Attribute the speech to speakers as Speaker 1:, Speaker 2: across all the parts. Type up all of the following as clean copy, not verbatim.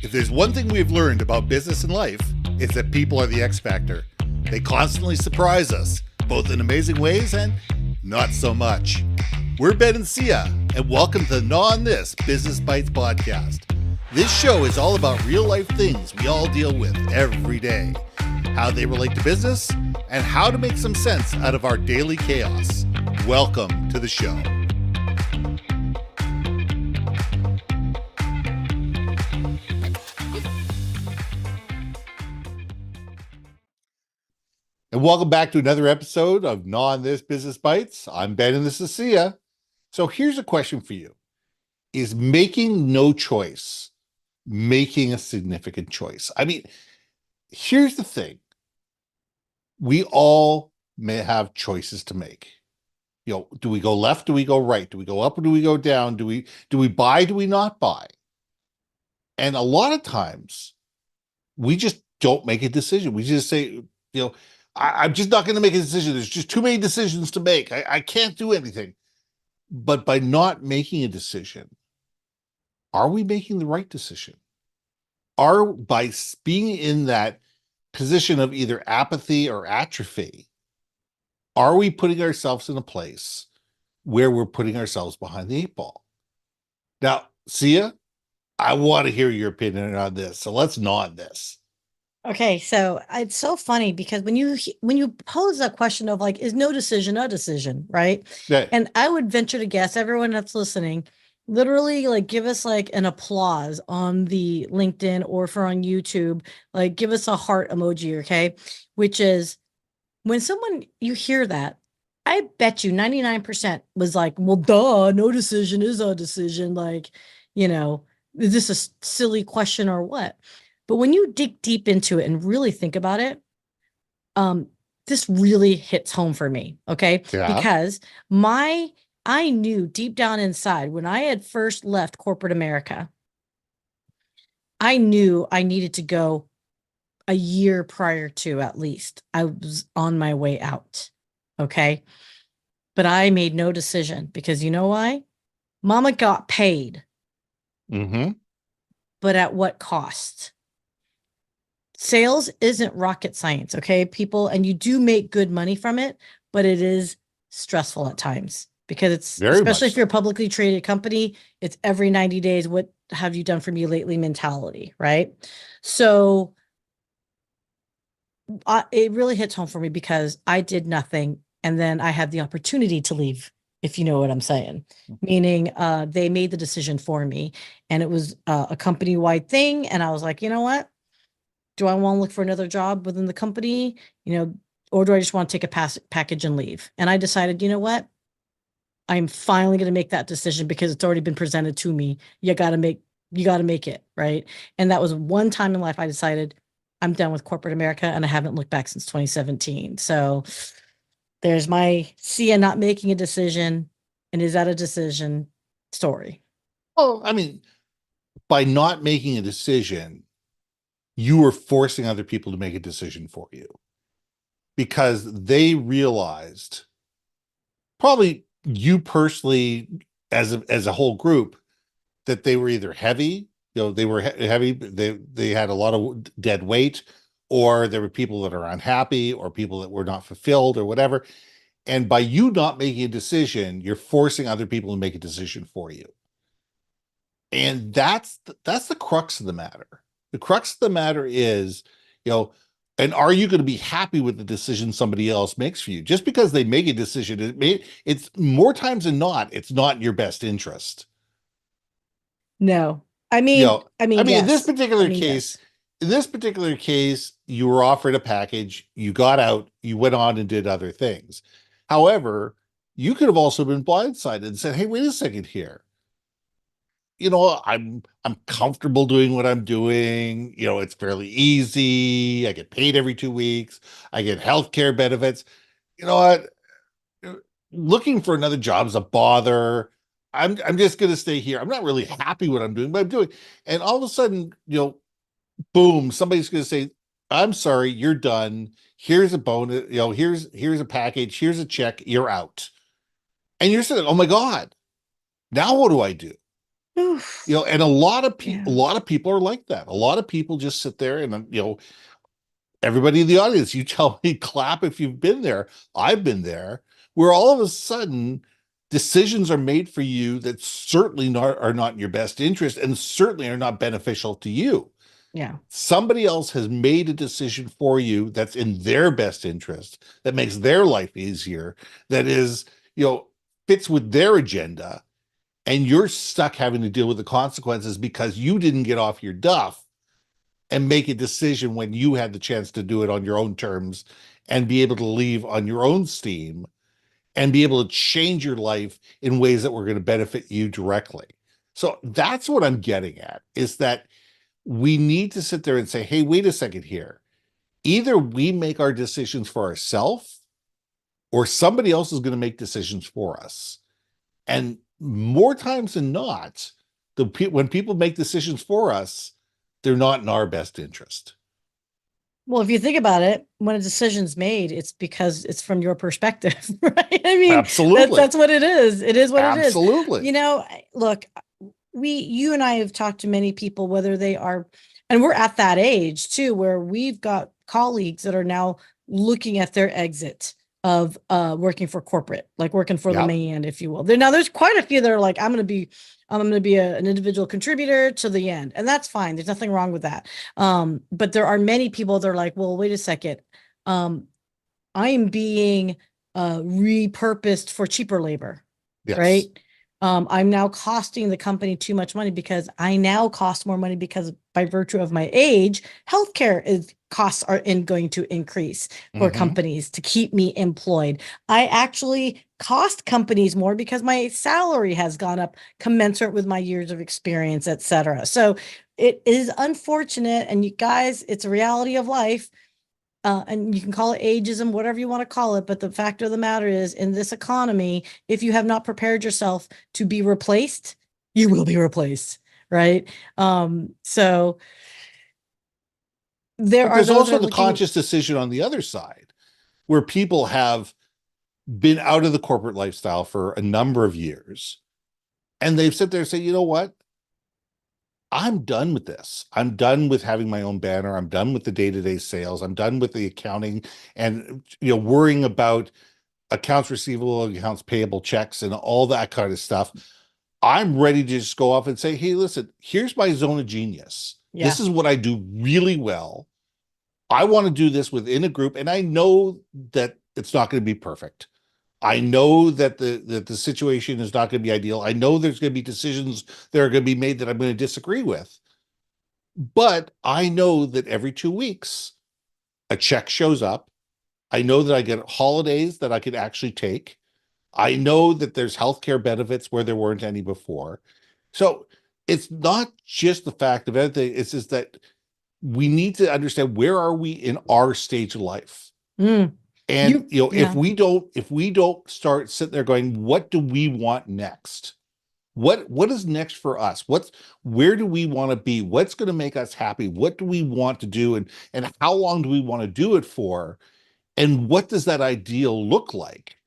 Speaker 1: If there's one thing we've learned about business and life, it's that people are the X factor. They constantly surprise us, both in amazing ways and not so much. We're Ben and Syya, and welcome to the Gnaw on This Business Bites podcast. This show is all about real life things we all deal with every day, how they relate to business, and how to make some sense out of our daily chaos. Welcome to the show. And welcome back to another episode of Gnaw on This Business Bites. I'm Ben and this is Syya. So here's a question for you. Is making no choice making a significant choice? I mean, here's the thing. We all may have choices to make. You know, do we go left? Do we go right? Do we go up or do we go down? Do we buy? Do we not buy? And a lot of times we just don't make a decision. We just say, you know, I'm just not going to make a decision. There's just too many decisions to make. I can't do anything. But by not making a decision, are we making the right decision? By being in that position of either apathy or atrophy, are we putting ourselves in a place where we're putting ourselves behind the eight ball? Now, Syya, I want to hear your opinion on this. So let's gnaw on this.
Speaker 2: Okay, so it's so funny because when you pose a question of like, is no decision a decision, right?
Speaker 1: Yeah.
Speaker 2: And I would venture to guess everyone that's listening, literally like give us like an applause on the LinkedIn or for on YouTube, like give us a heart emoji, okay? Which is when you hear that, I bet you 99% was like, well, duh, no decision is a decision. Like, is this a silly question or what? But when you dig deep into it and really think about it, this really hits home for me, okay?
Speaker 1: Yeah.
Speaker 2: Because I knew deep down inside when I had first left corporate America, I knew I needed to go a year prior to at least. I was on my way out, okay? But I made no decision because you know why? Mama got paid.
Speaker 1: Mm-hmm.
Speaker 2: But at what cost? Sales isn't rocket science, okay, people, and you do make good money from it, but it is stressful at times because it's
Speaker 1: Very
Speaker 2: especially
Speaker 1: much
Speaker 2: if you're a publicly traded company, it's every 90 days, what have you done for me lately mentality, right? So it really hits home for me because I did nothing and then I had the opportunity to leave, if you know what I'm saying. Meaning they made the decision for me and it was a company-wide thing. And I was like, you know what? Do I want to look for another job within the company, or do I just want to take a package and leave? And I decided, you know what? I'm finally going to make that decision because it's already been presented to me. You got to make it, right? And that was one time in life I decided I'm done with corporate America and I haven't looked back since 2017. So there's my Syya not making a decision. And is that a decision story?
Speaker 1: Well, I mean, by not making a decision, you were forcing other people to make a decision for you because they realized, probably you personally as a whole group, that they were either heavy, they were heavy, they had a lot of dead weight, or there were people that are unhappy or people that were not fulfilled or whatever. And by you not making a decision, you're forcing other people to make a decision for you. And that's the crux of the matter. The crux of the matter is, and are you going to be happy with the decision somebody else makes for you? Just because they make a decision, it's more times than not, it's not in your best interest.
Speaker 2: No, I mean, yes.
Speaker 1: In this particular case, you were offered a package, you got out, you went on and did other things. However, you could have also been blindsided and said, hey, wait a second here. I'm comfortable doing what I'm doing. It's fairly easy. I get paid every 2 weeks. I get healthcare benefits. You know what? Looking for another job is a bother. I'm just going to stay here. I'm not really happy what I'm doing, but I'm doing. And all of a sudden, boom, somebody's going to say, I'm sorry, you're done. Here's a bonus. Here's a package. Here's a check. You're out. And you're saying, oh my God, now what do I do?
Speaker 2: Oof.
Speaker 1: And a
Speaker 2: Yeah.
Speaker 1: lot of people are like that. A lot of people just sit there and, everybody in the audience, you tell me, clap if you've been there. I've been there, where all of a sudden decisions are made for you that certainly are not in your best interest and certainly are not beneficial to you.
Speaker 2: Yeah.
Speaker 1: Somebody else has made a decision for you that's in their best interest, that makes their life easier, that is, fits with their agenda, and you're stuck having to deal with the consequences because you didn't get off your duff and make a decision when you had the chance to do it on your own terms and be able to leave on your own steam and be able to change your life in ways that were going to benefit you directly. So that's what I'm getting at, is that we need to sit there and say, hey, wait a second here. Either we make our decisions for ourselves or somebody else is going to make decisions for us. And more times than not, when people make decisions for us, they're not in our best interest.
Speaker 2: Well, if you think about it, when a decision's made, it's because it's from your perspective, right? I mean,
Speaker 1: Absolutely.
Speaker 2: that's what it is. It is what it is.
Speaker 1: Absolutely.
Speaker 2: Look, you and I have talked to many people, whether they are, and we're at that age too, where we've got colleagues that are now looking at their exit of working for corporate, like working for the
Speaker 1: Yep.
Speaker 2: man, if you will. There's quite a few that are like, I'm going to be an individual contributor to the end, and that's fine. There's nothing wrong with that. But there are many people that are like, well, wait a second. Um, I am being repurposed for cheaper labor, right?
Speaker 1: Yes.
Speaker 2: I'm now costing the company too much money because I now cost more money because by virtue of my age, healthcare costs are going to increase for
Speaker 1: Mm-hmm.
Speaker 2: companies to keep me employed. I actually cost companies more because my salary has gone up commensurate with my years of experience, et cetera. So it is unfortunate. And you guys, it's a reality of life. And you can call it ageism, whatever you want to call it. But the fact of the matter is, in this economy, if you have not prepared yourself to be replaced, you will be replaced, right? So there
Speaker 1: But
Speaker 2: are
Speaker 1: there's
Speaker 2: those that
Speaker 1: also
Speaker 2: are
Speaker 1: the
Speaker 2: looking.
Speaker 1: conscious decision on the other side, where people have been out of the corporate lifestyle for a number of years, and they've sit there and say, you know what? I'm done with this. I'm done with having my own banner. I'm done with the day-to-day sales. I'm done with the accounting and worrying about accounts receivable, accounts payable, checks, and all that kind of stuff. I'm ready to just go off and say, hey, listen, here's my zone of genius.
Speaker 2: Yeah.
Speaker 1: This is what I do really well. I want to do this within a group, and I know that it's not going to be perfect. I know that the situation is not going to be ideal. I know there's going to be decisions that are going to be made that I'm going to disagree with. But I know that every 2 weeks, a check shows up. I know that I get holidays that I could actually take. I know that there's healthcare benefits where there weren't any before. So it's not just the fact of anything, it's just that we need to understand, where are we in our stage of life?
Speaker 2: Mm.
Speaker 1: And if
Speaker 2: Yeah.
Speaker 1: we don't start sitting there going, what do we want next? What is next for us? Where do we want to be? What's going to make us happy? What do we want to do? And how long do we want to do it for? And what does that ideal look like?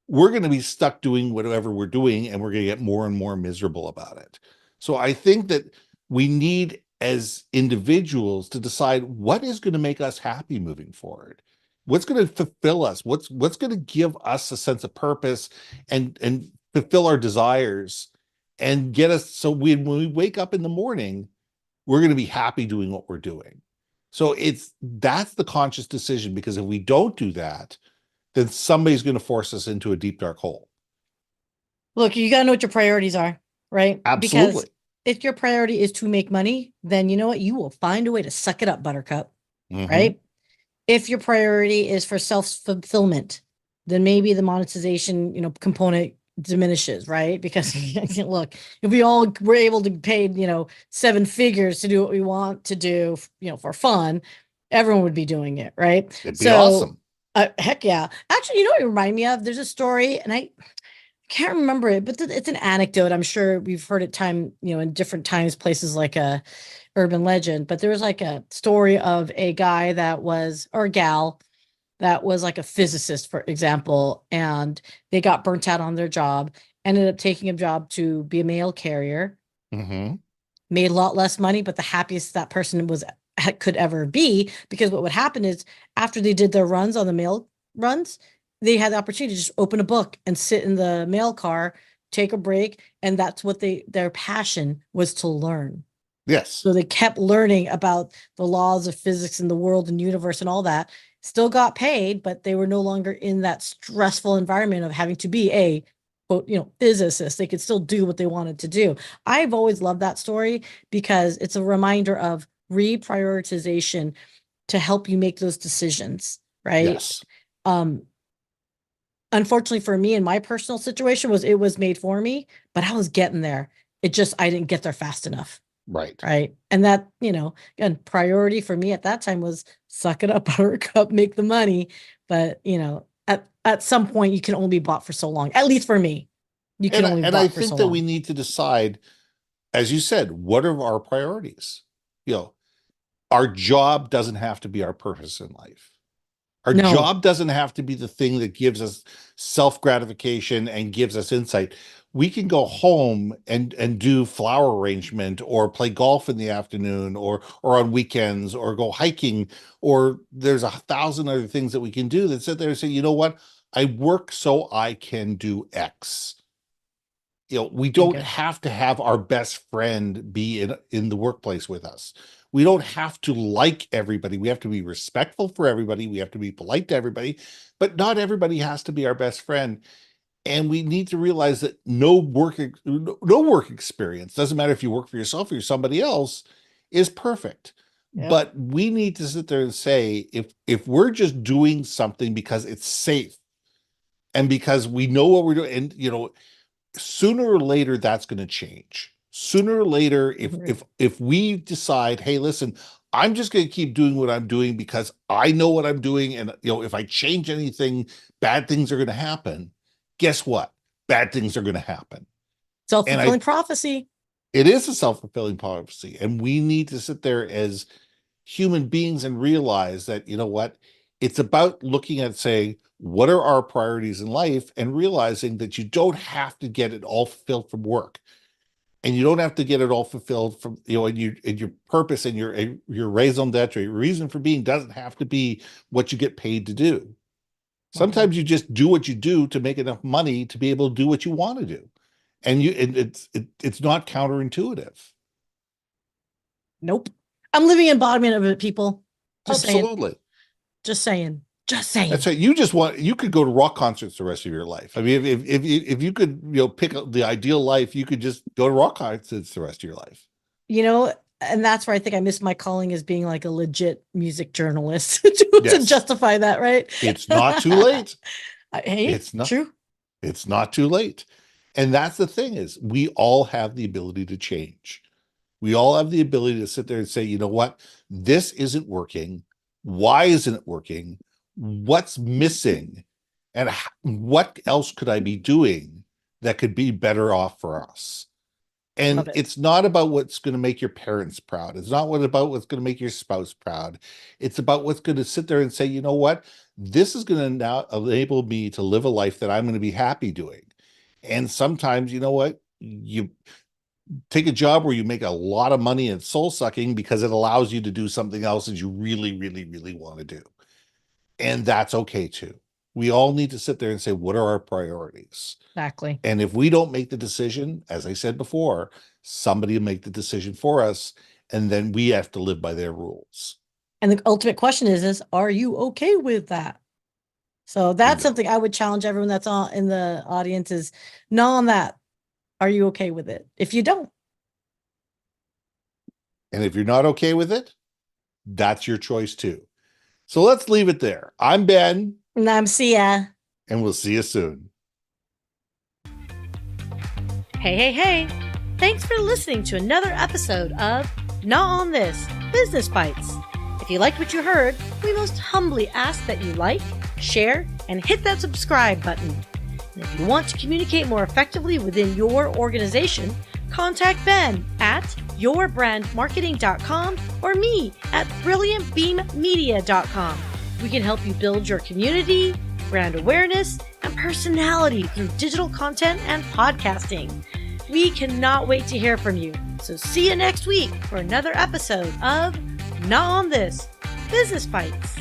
Speaker 1: We're going to be stuck doing whatever we're doing, and we're going to get more and more miserable about it. So I think that we need, as individuals, to decide what is going to make us happy moving forward. What's going to fulfill us? What's going to give us a sense of purpose and fulfill our desires and get us, so when we wake up in the morning, we're going to be happy doing what we're doing. So that's the conscious decision, because if we don't do that, then somebody's going to force us into a deep, dark hole.
Speaker 2: Look, you got to know what your priorities are, right? Because
Speaker 1: Absolutely.
Speaker 2: if your priority is to make money, then you know what? You will find a way to suck it up, buttercup,
Speaker 1: Mm-hmm.
Speaker 2: right? If your priority is for self-fulfillment, then maybe the monetization, component diminishes, right? Because look, if we all were able to pay, 7 figures to do what we want to do, for fun, everyone would be doing it, right?
Speaker 1: It'd be
Speaker 2: So,
Speaker 1: awesome.
Speaker 2: heck yeah. Actually, you know what it reminded me of? There's a story, and I can't remember it, but it's an anecdote. I'm sure we've heard it in different times, places like a urban legend, but there was like a story of a guy that was, or a gal that was like a physicist, for example, and they got burnt out on their job. ended up taking a job to be a mail carrier,
Speaker 1: Mm-hmm.
Speaker 2: made a lot less money, but the happiest that person could ever be, because what would happen is after they did their runs on the mail runs, they had the opportunity to just open a book and sit in the mail car, take a break, and that's what their passion was, to learn.
Speaker 1: Yes.
Speaker 2: So they kept learning about the laws of physics and the world and universe and all that. Still got paid, but they were no longer in that stressful environment of having to be a quote, physicist. They could still do what they wanted to do. I've always loved that story because it's a reminder of reprioritization to help you make those decisions, right?
Speaker 1: Yes.
Speaker 2: Unfortunately for me, in my personal situation, it was made for me, but I was getting there. I didn't get there fast enough.
Speaker 1: Right.
Speaker 2: Right. And that, again, priority for me at that time was suck it up, buttercup, make the money. But, at some point you can only be bought for so long, at least for me. You can only be bought for so long.
Speaker 1: I think that we need to decide, as you said, what are our priorities? Our job doesn't have to be our purpose in life. Our job doesn't have to be the thing that gives us self-gratification and gives us insight. We can go home and do flower arrangement or play golf in the afternoon or on weekends or go hiking, or there's 1,000 other things that we can do that sit there and say, you know what? I work so I can do X. We don't have to have our best friend be in the workplace with us. We don't have to like everybody. We have to be respectful for everybody. We have to be polite to everybody, but not everybody has to be our best friend. And we need to realize that no work experience, doesn't matter if you work for yourself or you're somebody else, is perfect. Yep. But we need to sit there and say, if we're just doing something because it's safe and because we know what we're doing, and sooner or later that's going to change. Sooner or later, if we decide, hey, listen, I'm just going to keep doing what I'm doing because I know what I'm doing, and if I change anything, bad things are going to happen. Guess what? Bad things are going to happen.
Speaker 2: Self-fulfilling prophecy.
Speaker 1: It is a self-fulfilling prophecy, and we need to sit there as human beings and realize that, it's about looking at saying, what are our priorities in life, and realizing that you don't have to get it all fulfilled from work. And you don't have to get it all fulfilled from, and your purpose and your raison d'etre, your reason for being doesn't have to be what you get paid to do. Sometimes you just do what you do to make enough money to be able to do what you want to do. And it's not counterintuitive.
Speaker 2: Nope. I'm living embodiment of it, people.
Speaker 1: Absolutely.
Speaker 2: Just saying.
Speaker 1: That's right. You could go to rock concerts the rest of your life. I mean, if you could, pick up the ideal life, you could just go to rock concerts the rest of your life.
Speaker 2: And that's where I think I missed my calling as being like a legit music journalist to justify that, right?
Speaker 1: It's not too late.
Speaker 2: Hey, it's not true.
Speaker 1: It's not too late. And that's the thing, is we all have the ability to change. We all have the ability to sit there and say, you know what, this isn't working. Why isn't it working? What's missing? And what else could I be doing that could be better off for us? And it's not about what's going to make your parents proud. It's not about what's going to make your spouse proud. It's about what's going to sit there and say, you know what, this is going to now enable me to live a life that I'm going to be happy doing. And sometimes, you know what, you take a job where you make a lot of money and soul sucking because it allows you to do something else that you really, really, really want to do. And that's okay too. We all need to sit there and say, what are our priorities?
Speaker 2: Exactly.
Speaker 1: And if we don't make the decision, as I said before, somebody will make the decision for us, and then we have to live by their rules.
Speaker 2: And the ultimate question is are you okay with that? So that's something I would challenge everyone that's in the audience is not on that. Are you okay with it? If you don't.
Speaker 1: And if you're not okay with it, that's your choice too. So let's leave it there. I'm Ben.
Speaker 2: And I'm Syya.
Speaker 1: And we'll see you soon.
Speaker 2: Hey. Thanks for listening to another episode of Not On This, Business Bites. If you liked what you heard, we most humbly ask that you like, share, and hit that subscribe button. And if you want to communicate more effectively within your organization, contact Ben at yourbrandmarketing.com or me at brilliantbeammedia.com. We can help you build your community, brand awareness, and personality through digital content and podcasting. We cannot wait to hear from you. So see you next week for another episode of Not on This Business Bites.